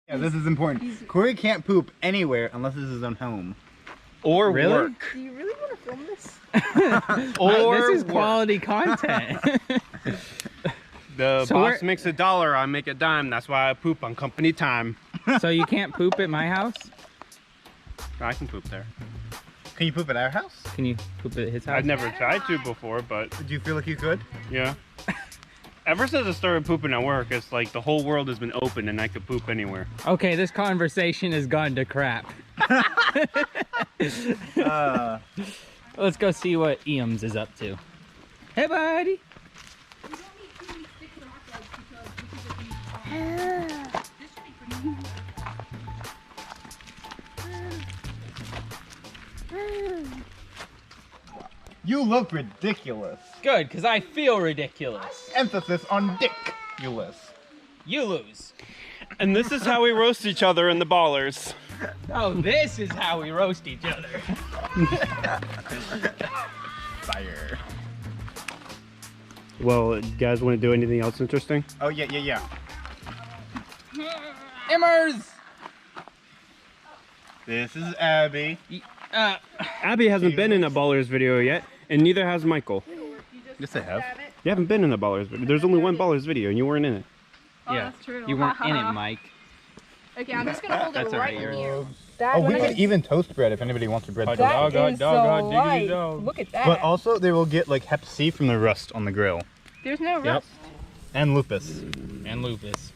Yeah, this is important. Corey can't poop anywhere unless it's his own home. Or really? work. Do you really want to film this? Or this is quality content. The So boss makes $1, I make a dime. That's why I poop on company time. So you can't poop at my house? I can poop there. Can you poop at our house? Can you poop at his house? I've never tried to before, but Do you feel like you could? yeah. Ever since I started pooping at work, it's like the whole world has been open and I could poop anywhere. Okay, this conversation has gone to crap. Let's go see what Eames is up to. Hey, buddy. You look ridiculous. Good, because I feel ridiculous. Emphasis on dick-ulous. You lose. And this is how we roast each other in the ballers. Oh, this is how we roast each other. Fire. Well, you guys want to do anything else interesting? Oh, yeah. Immers! This is Abby. Abby hasn't been in a ballers video yet, and neither has Michael. Yes, I have. You haven't been in a ballers video. There's only one ballers video, and you weren't in it. Oh, Yeah, that's true. you weren't in it, Mike. Okay, I'm just gonna hold it That's right alright, here. Oh, we could even toast bread if anybody wants a bread. That toast. is so light. Look at that. But also, they will get like Hep C from the rust on the grill. There's no rust. And lupus. And lupus.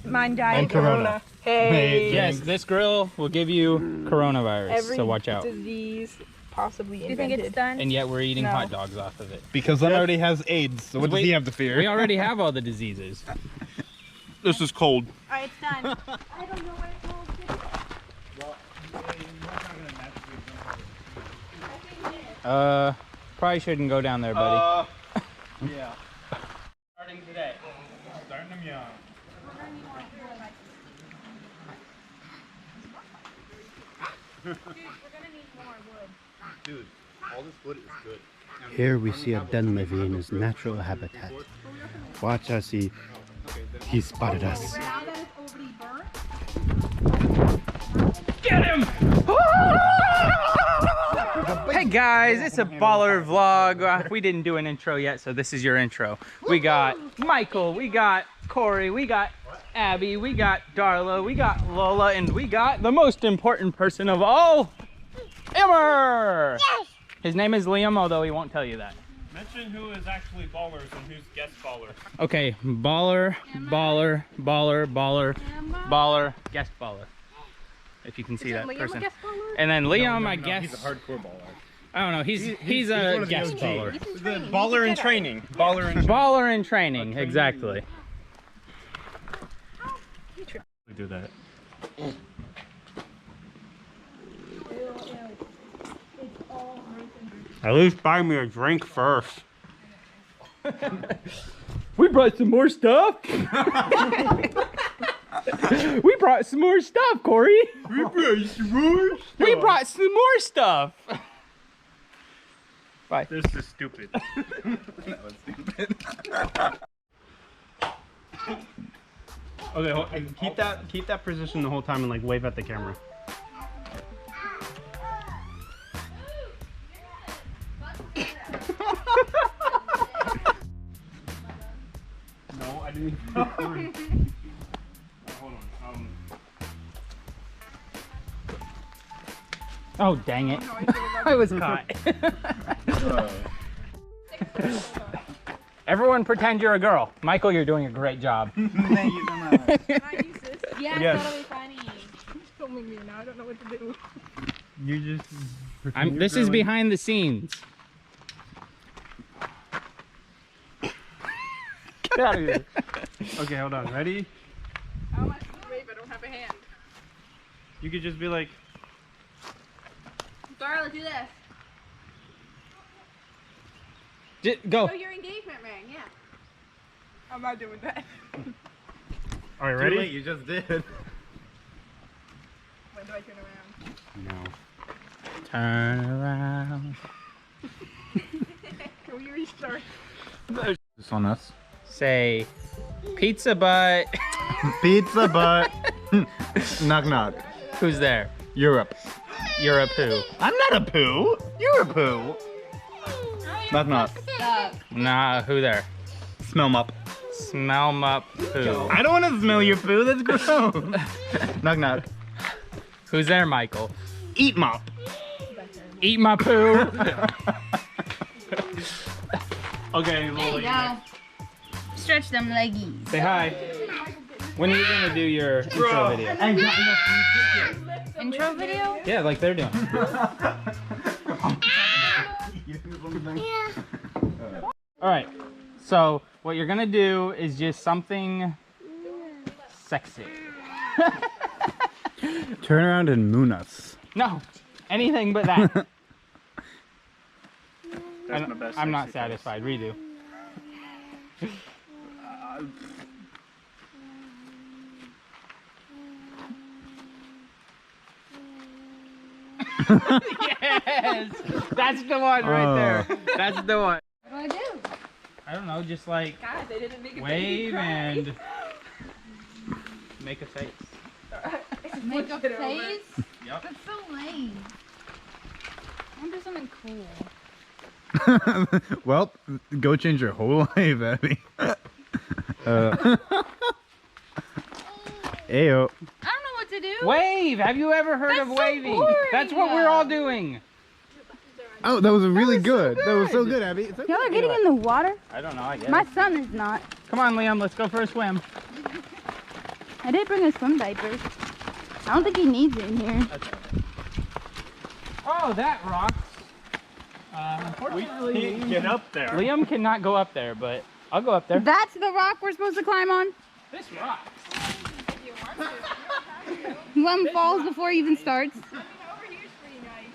Mine died. And corona. Hey. Yes, this grill will give you coronavirus, Every so watch out. disease possibly invented. Do you think it's done? And yet we're eating No. hot dogs off of it. Because that already has AIDS, so what does Wait, he have to fear? We already have all the diseases. This is cold. Alright, it's done. I don't know what it's called. Probably shouldn't go down there, buddy. Yeah. Starting today. Starting them young. Dude, we're gonna need more wood. Dude, all this wood is good. Here we see a den living in his natural habitat. Watch as he spotted us. Now that it's already burnt, Get him! Hey guys, it's a baller vlog. We didn't do an intro yet, so this is your intro. We got Michael, we got Corey, we got Abby, we got Darla, we got Lola, and we got the most important person of all, Immer! Yes! His name is Liam, although he won't tell you that. Mention who is actually ballers and who's guest baller. Okay, baller, baller, baller, baller, baller, guest baller. If you can see that Liam a person. guest baller? And then Liam, I guess. He's a hardcore baller. I don't know. He's a one of the guest OG. baller. He's in The training. baller in He's a Jedi. training. Baller in Baller in training, exactly. We do that. At least buy me a drink first. We brought some more stuff. We brought some more stuff, Corey. We brought some more stuff. Bye. This is stupid. That was stupid. Okay, keep that position the whole time and like wave at the camera. No, I didn't. Hold on. Oh, dang it. I was caught. Everyone pretend you're a girl. Michael, you're doing a great job. Thank you so much. Can I use this? yeah, Yes. that'll be funny. He's filming me now. I don't know what to do. You just. This is behind the scenes. Get out of here. Okay, hold on. Ready? How am I supposed to wave? I don't have a hand. You could just be like. Darla, do this. Go. Show your engagement ring, yeah. I'm not doing that. All right, Too ready? late, you just did. When do I turn around? No. Turn around. Can we restart? This on us. Say, pizza butt. Pizza butt. Knock knock. Who's there? Europe. You're a poo. I'm not a poo. You're a poo. Knock knock. Nah, who there? Smell mop. Smell up poo. I don't want to smell your poo. That's gross. Knock knock. Who's there, Michael? Eat mop. Eat my poo. Okay, There you go. Stretch them leggies. Say hi. When are you gonna do your intro video? Intro video? Yeah, like they're doing. All right. So what you're gonna do is just something sexy. Turn around and moon us. No, anything but that. That's my best. I'm not satisfied. Redo. Yes, that's the one right there. That's the one. What do I do? I don't know, just like Guys, they didn't make a baby wave cry. and make a face. Make a it over. face? Yep. That's so lame. I want to do something cool. Well, go change your whole life, Abby. Ayo. I don't know what to do. Wave! Have you ever heard That's of so waving? boring. That's what we're all doing. Oh, that was really was so good. That was so good. good, Abby. It's okay. Y'all are getting in the water? I don't know, I guess. My son is not. Come on, Liam, let's go for a swim. I did bring a swim diaper. I don't think he needs it in here. Oh, that rocks. Unfortunately, Get up there. Liam cannot go up there, but I'll go up there. That's the rock we're supposed to climb on? This rocks. One falls before he even starts. Over here's pretty nice.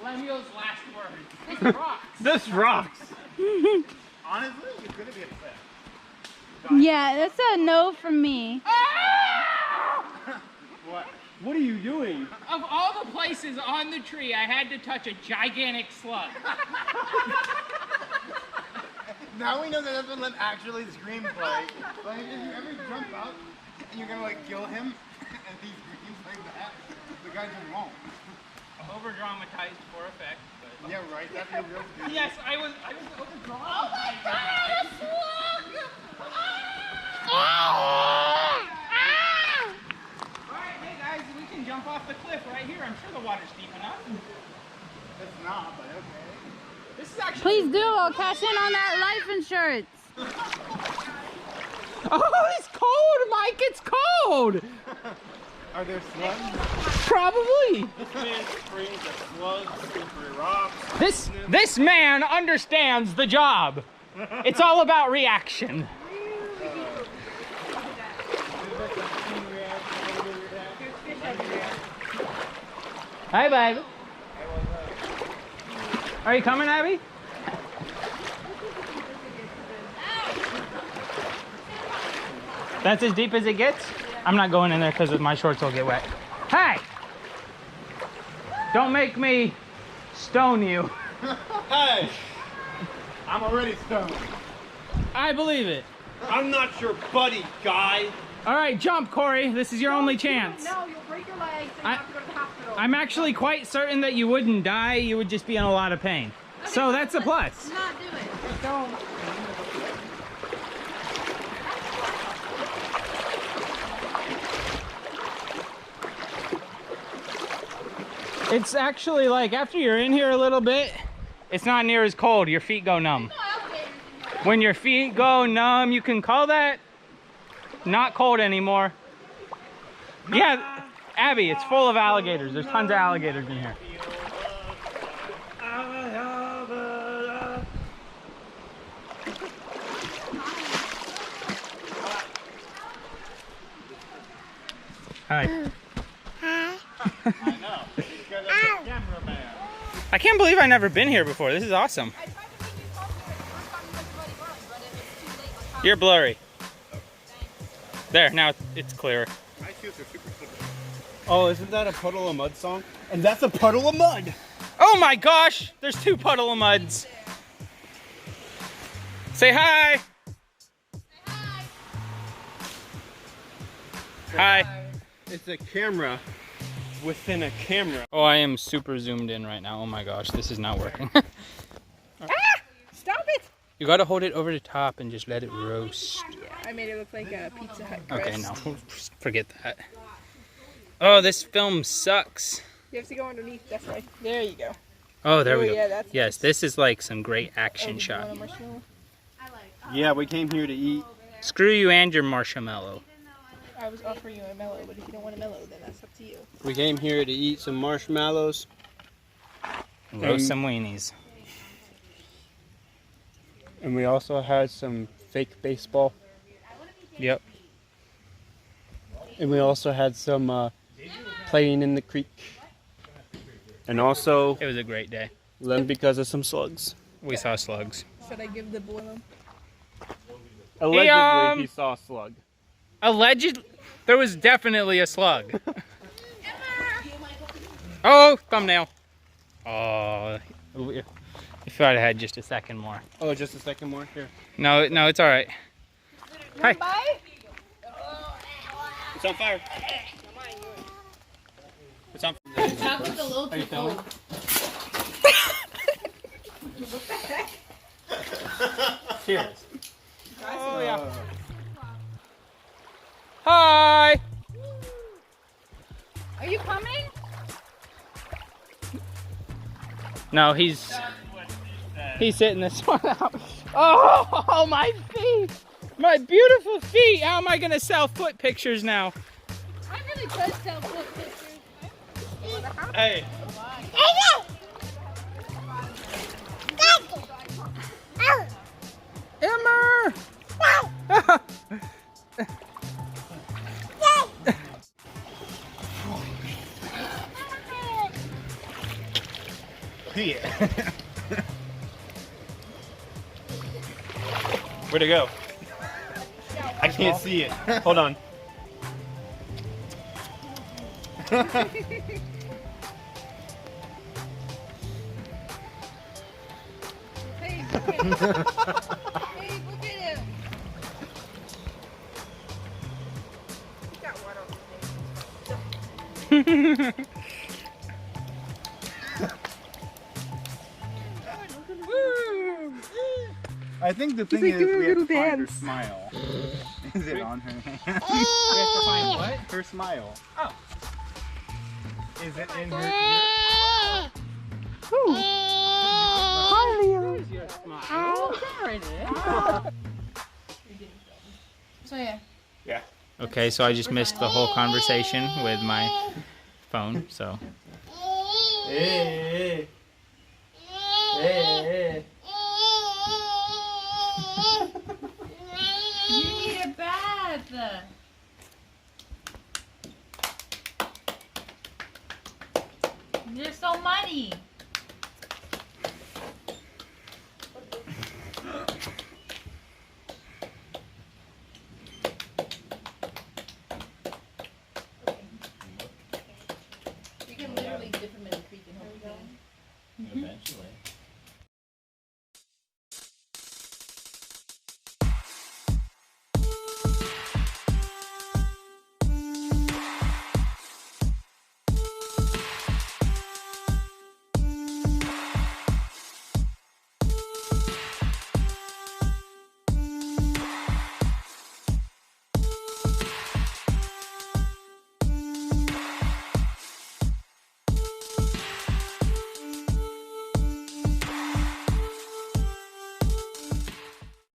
Lemuel's last words. This rocks. This rocks. Honestly, you're gonna be upset. Yeah, that's a no from me. What are you doing? Of all the places on the tree, I had to touch a gigantic slug. Now we know that that's what actually the screenplay. Like, if you ever jump out and you're gonna like kill him and he screams like that, the guy just won't. Over dramatized for effect. But... Yeah, right. That's your real dude. Yes, I was over dramatized. Oh my god, a slug! Alright, hey guys, we can jump off the cliff right here. I'm sure the water's deep enough. It's not, but okay. This is actually. Please do, I'll cash in on that life insurance. Oh, it's cold, Mike. It's cold. Are there slugs? Probably. This man screams at slugs, slippery rocks. This man understands the job. It's all about reaction. Hi, baby. Are you coming, Abby? That's as deep as it gets? I'm not going in there because my shorts will get wet. Hey! Don't make me stone you. Hey! I'm already stoned. I believe it. I'm not your buddy, guy. All right, jump, Corey. This is your only chance. No, you'll break your legs and you have to go to the hospital. I'm actually quite certain that you wouldn't die. You would just be in a lot of pain. So that's a plus. Not do it. Don't. It's actually like after you're in here a little bit, it's not near as cold. Your feet go numb. When your feet go numb, you can call that not cold anymore. Yeah, Abby, it's full of alligators. There's tons of alligators in here. Hi. I know. Because I'm a cameraman. I can't believe I've never been here before. This is awesome. I tried to make you comfortable the first time you went to Bloody Burn, but it was too late. Like, You're blurry. There, now it's clearer. My shoes are super slippery. Oh, isn't that a Puddle of Mud song? And that's a puddle of mud! Oh my gosh, there's two puddle of muds. Say hi. Hi. It's a camera within a camera. Oh, I am super zoomed in right now. Oh my gosh, this is not working. Stop it! You gotta hold it over the top and just let it roast. Yeah, I made it look like a Pizza Hut crust. Okay, no, forget that. Oh, this film sucks. You have to go underneath, that's right. There you go. Oh, there we go. Yeah, that's Yes, this is like some great action did you want shot. a marshmallow? Yeah, we came here to eat. Screw you and your marshmallow. I was offering you a mellow, but if you don't want a mellow, then that's up to you. We came here to eat some marshmallows. Roast some weenies. And we also had some fake baseball. Yep. And we also had some playing in the creek. And also, It was a great day. then because of some slugs. We saw slugs. Should I give the boy one? Allegedly, he saw a slug. Alleged, there was definitely a slug. Oh, thumbnail. Oh, if I'd had just a second more. Oh, just a second more here. No, it's all right. Hi. It's on fire. It's on fire. Are you filming? Cheers. Oh yeah. Hi. Are you coming? No, he's sitting this one out. Oh, my feet! My beautiful feet! How am I gonna sell foot pictures now? I really could sell foot pictures. Hey. Emmer! Where'd it go? I can't see it. Hold on. Hey, look at him. Hey, look at him. He got one on I think the thing like is doing a we have to little find her dance. smile. Is it on her hand? We have to find what? Her smile. Oh. Is it in her ear? So yeah. Okay, so I just missed the whole conversation with my phone, so. Hey. Hey. You need a bath. You're so muddy.